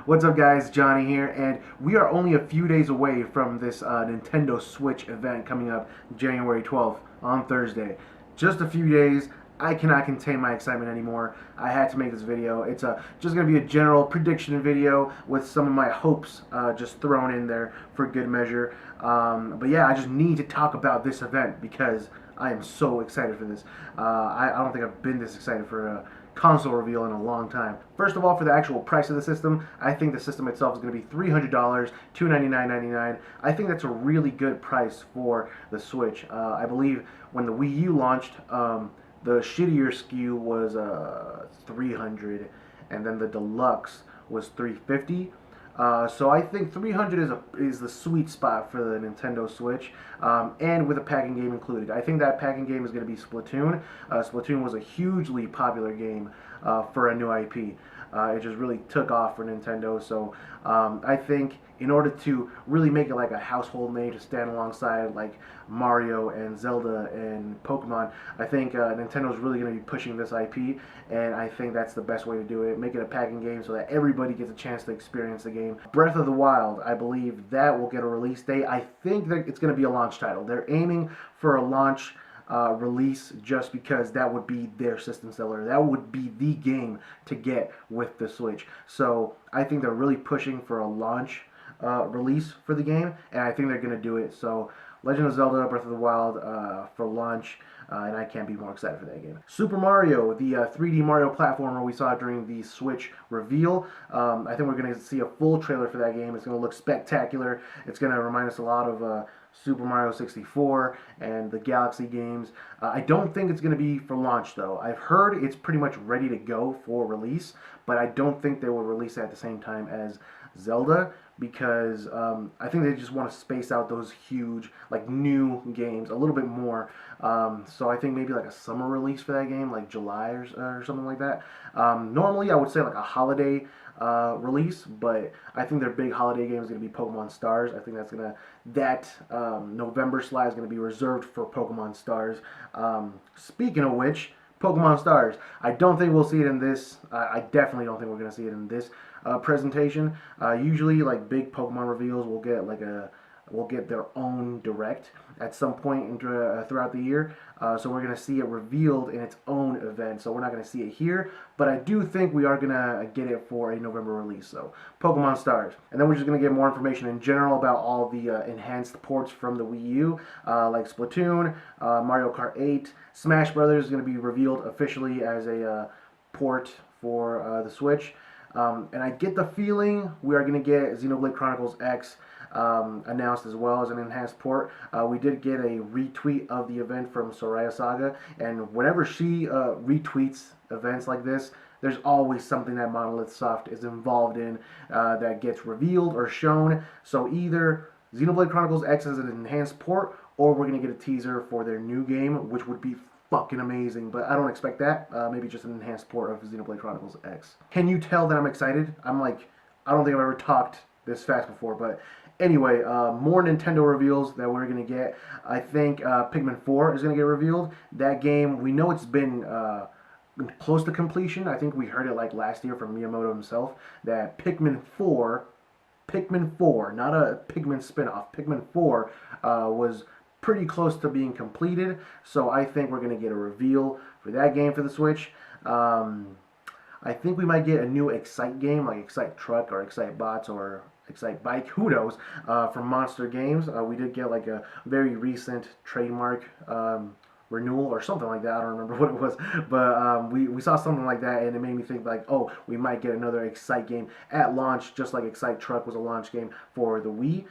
What's up, guys? Johnny here, and we are only a few days away from this Nintendo Switch event coming up January 12th on Thursday. Just a few days. I cannot contain my excitement anymore. I had to make this video. It's just going to be a general prediction video with some of my hopes just thrown in there for good measure. But yeah, I just need to talk about this event because I am so excited for this. I don't think I've been this excited for a console reveal in a long time. First of all, for the actual price of the system, I think the system itself is going to be $300, $299.99. I think that's a really good price for the Switch. I believe when the Wii U launched, the shittier SKU was 300, and then the deluxe was 350. So I think 300 is the sweet spot for the Nintendo Switch, and with a packing game included. I think that packing game is going to be Splatoon. Splatoon was a hugely popular game for a new IP. It just really took off for Nintendo. So I think in order to really make it like a household name to stand alongside like Mario and Zelda and Pokemon, I think Nintendo's really going to be pushing this IP, and I think that's the best way to do it. Make it a packing game so that everybody gets a chance to experience the game. Breath of the Wild, I believe that will get a release date. I think that it's going to be a launch title. They're aiming for a launch release just because that would be their system seller. That would be the game to get with the Switch. So I think they're really pushing for a launch release for the game, and I think they're going to do it. So Legend of Zelda Breath of the Wild for launch, and I can't be more excited for that game. Super Mario, the 3D Mario platformer we saw during the Switch reveal. I think we're going to see a full trailer for that game. It's going to look spectacular. It's going to remind us a lot of Super Mario 64 and the Galaxy games. I don't think it's going to be for launch, though. I've heard it's pretty much ready to go for release, but I don't think they will release it at the same time as Zelda, because I think they just want to space out those huge, like, new games a little bit more. So I think maybe like a summer release for that game, like July or something like that. Normally, I would say like a holiday release, but I think their big holiday game is going to be Pokemon Stars. I think that November slot is going to be reserved for Pokemon Stars. Speaking of which, Pokemon Stars. I don't think we'll see it in this. I definitely don't think we're going to see it in this presentation. Usually, like big Pokemon reveals, we'll get their own direct at some point throughout the year. So we're going to see it revealed in its own event. So we're not going to see it here, but I do think we are going to get it for a November release. So Pokemon Stars. And then we're just going to get more information in general about all the enhanced ports from the Wii U, like Splatoon, Mario Kart 8. Smash Brothers is going to be revealed officially as a port for the Switch. And I get the feeling we are going to get Xenoblade Chronicles X announced as well as an enhanced port. We did get a retweet of the event from Soraya Saga, and whenever she retweets events like this, there's always something that Monolith Soft is involved in that gets revealed or shown. So either Xenoblade Chronicles X as an enhanced port, or we're going to get a teaser for their new game, which would be fucking amazing, but I don't expect that. Maybe just an enhanced port of Xenoblade Chronicles X. Can you tell that I'm excited? I don't think I've ever talked this fast before, but anyway, more Nintendo reveals that we're going to get. I think Pikmin 4 is going to get revealed. That game, we know it's been close to completion. I think we heard it like last year from Miyamoto himself, that Pikmin 4, not a Pikmin spin-off, Pikmin 4 was pretty close to being completed. So I think we're going to get a reveal for that game for the Switch. I think we might get a new Excite game, like Excite Truck or Excite Bots or Excite Bike, who knows, from Monster Games. We did get like a very recent trademark renewal or something like that. I don't remember what it was, but we saw something like that, and it made me think like, oh, we might get another Excite game at launch, just like Excite Truck was a launch game for the Wii.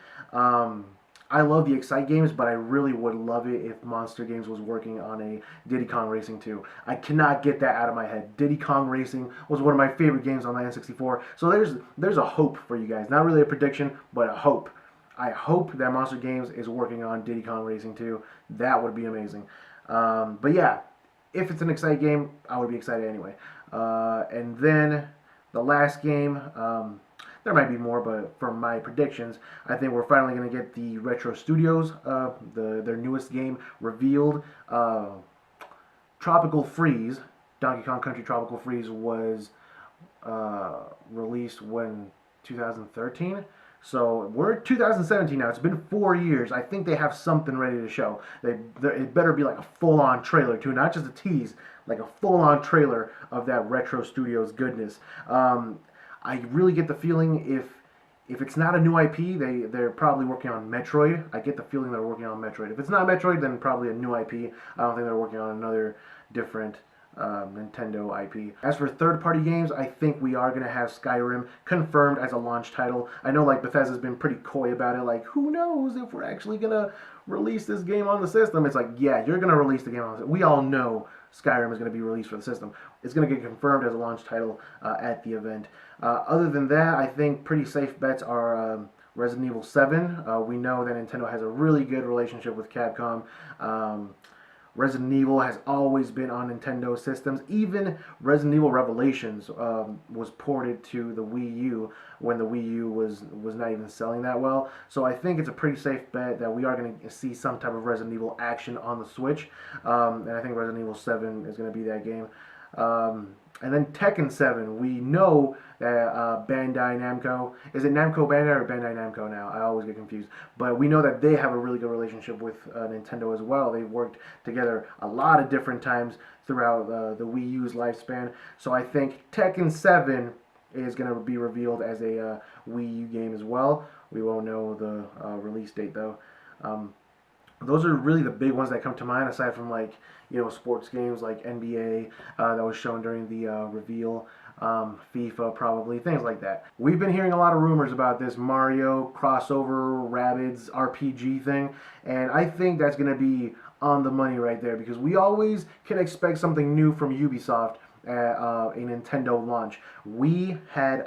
I love the Excite games, but I really would love it if Monster Games was working on a Diddy Kong Racing 2. I cannot get that out of my head. Diddy Kong Racing was one of my favorite games on the N64. So there's a hope for you guys. Not really a prediction, but a hope. I hope that Monster Games is working on Diddy Kong Racing 2. That would be amazing. But yeah, if it's an Excite game, I would be excited anyway. And then the last game, there might be more, but for my predictions, I think we're finally going to get the Retro Studios, their newest game revealed. Tropical Freeze, Donkey Kong Country Tropical Freeze was released when 2013. So we're 2017 now. It's been 4 years. I think they have something ready to show. It better be like a full-on trailer too, not just a tease, like a full-on trailer of that Retro Studios goodness. I really get the feeling if it's not a new IP, they're probably working on Metroid. I get the feeling they're working on Metroid. If it's not Metroid, then probably a new IP. I don't think they're working on another different Nintendo IP. As for third-party games, I think we are going to have Skyrim confirmed as a launch title. I know like Bethesda's been pretty coy about it, like who knows if we're actually going to release this game on the system. It's like, yeah, you're going to release the game on the system. We all know Skyrim is going to be released for the system. It's going to get confirmed as a launch title at the event. Other than that, I think pretty safe bets are Resident Evil 7. We know that Nintendo has a really good relationship with Capcom. Resident Evil has always been on Nintendo systems. Even Resident Evil Revelations was ported to the Wii U when the Wii U was not even selling that well. So I think it's a pretty safe bet that we are going to see some type of Resident Evil action on the Switch. And I think Resident Evil 7 is going to be that game. And then Tekken 7, we know that Bandai Namco, is it Namco Bandai or Bandai Namco now? I always get confused. But we know that they have a really good relationship with Nintendo as well. They've worked together a lot of different times throughout the Wii U's lifespan. So I think Tekken 7 is going to be revealed as a Wii U game as well. We won't know the release date though. Those are really the big ones that come to mind, aside from like, sports games like NBA that was shown during the reveal, FIFA probably, things like that. We've been hearing a lot of rumors about this Mario crossover Rabbids RPG thing, and I think that's going to be on the money right there, because we always can expect something new from Ubisoft at a Nintendo launch. We had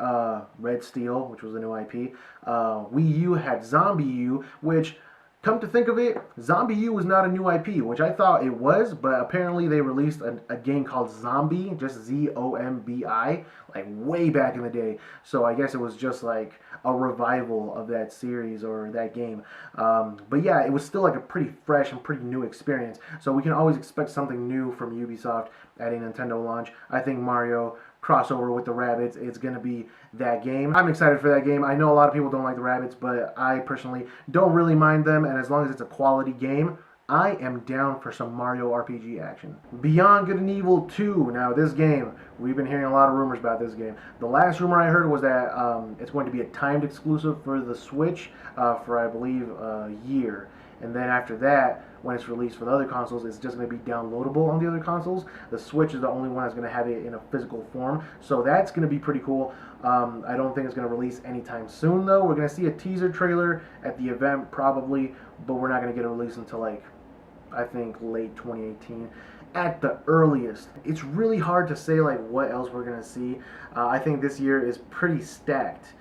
Red Steel, which was a new IP. Wii U had ZombiU, which, come to think of it, ZombiU was not a new IP, which I thought it was, but apparently they released a game called Zombie, just Z-O-M-B-I, like way back in the day. So I guess it was just like a revival of that series or that game. But yeah, it was still like a pretty fresh and pretty new experience. So we can always expect something new from Ubisoft at a Nintendo launch. I think Mario crossover with the Rabbids, it's going to be that game. I'm excited for that game. I know a lot of people don't like the Rabbids, but I personally don't really mind them, and as long as it's a quality game, I am down for some Mario RPG action. Beyond Good and Evil 2. Now this game, we've been hearing a lot of rumors about this game. The last rumor I heard was that it's going to be a timed exclusive for the Switch for, I believe, a year. And then after that, when it's released for the other consoles, it's just going to be downloadable on the other consoles. The Switch is the only one that's going to have it in a physical form. So that's going to be pretty cool. I don't think it's going to release anytime soon, though. We're going to see a teaser trailer at the event, probably. But we're not going to get a release until, like, I think late 2018 at the earliest. It's really hard to say, like, what else we're going to see. I think this year is pretty stacked.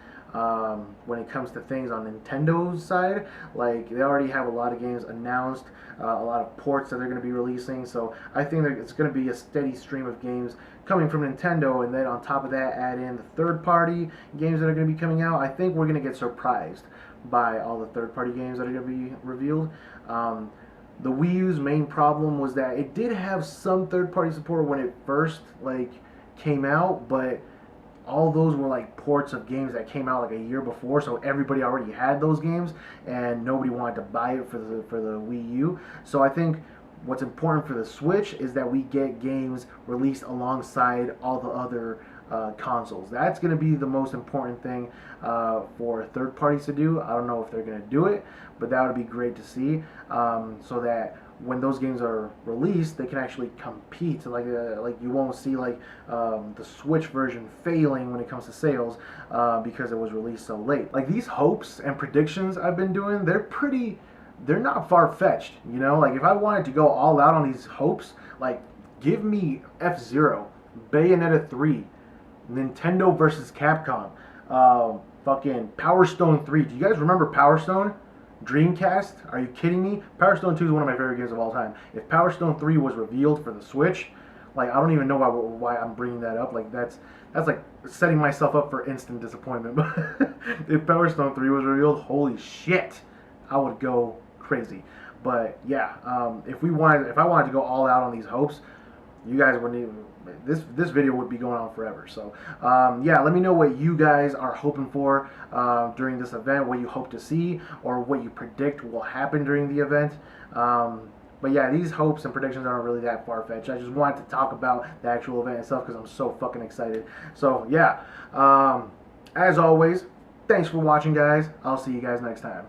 When it comes to things on Nintendo's side, like they already have a lot of games announced, a lot of ports that they're going to be releasing, so I think that it's going to be a steady stream of games coming from Nintendo, and then on top of that add in the third-party games that are going to be coming out. I think we're going to get surprised by all the third-party games that are going to be revealed. The Wii U's main problem was that it did have some third-party support when it first came out, but all those were like ports of games that came out like a year before, so everybody already had those games and nobody wanted to buy it for the Wii U. So I think what's important for the Switch is that we get games released alongside all the other consoles. That's going to be the most important thing for third parties to do. I don't know if they're going to do it, but that would be great to see, so that when those games are released, they can actually compete. Like you won't see the Switch version failing when it comes to sales because it was released so late. Like these hopes and predictions I've been doing, they're not far-fetched. Like if I wanted to go all out on these hopes, like give me F-Zero, Bayonetta 3, Nintendo versus Capcom, fucking Power Stone 3. Do you guys remember Power Stone? Dreamcast? Are you kidding me? Power Stone 2 is one of my favorite games of all time. If Power Stone 3 was revealed for the Switch, like I don't even know why I'm bringing that up. Like that's like setting myself up for instant disappointment. But if Power Stone 3 was revealed, holy shit, I would go crazy. But yeah, if I wanted to go all out on these hopes, you guys wouldn't even, this video would be going on forever. So yeah, let me know what you guys are hoping for during this event, what you hope to see, or what you predict will happen during the event. But yeah, these hopes and predictions aren't really that far-fetched. I just wanted to talk about the actual event itself because I'm so fucking excited. So yeah, as always, thanks for watching, guys. I'll see you guys next time.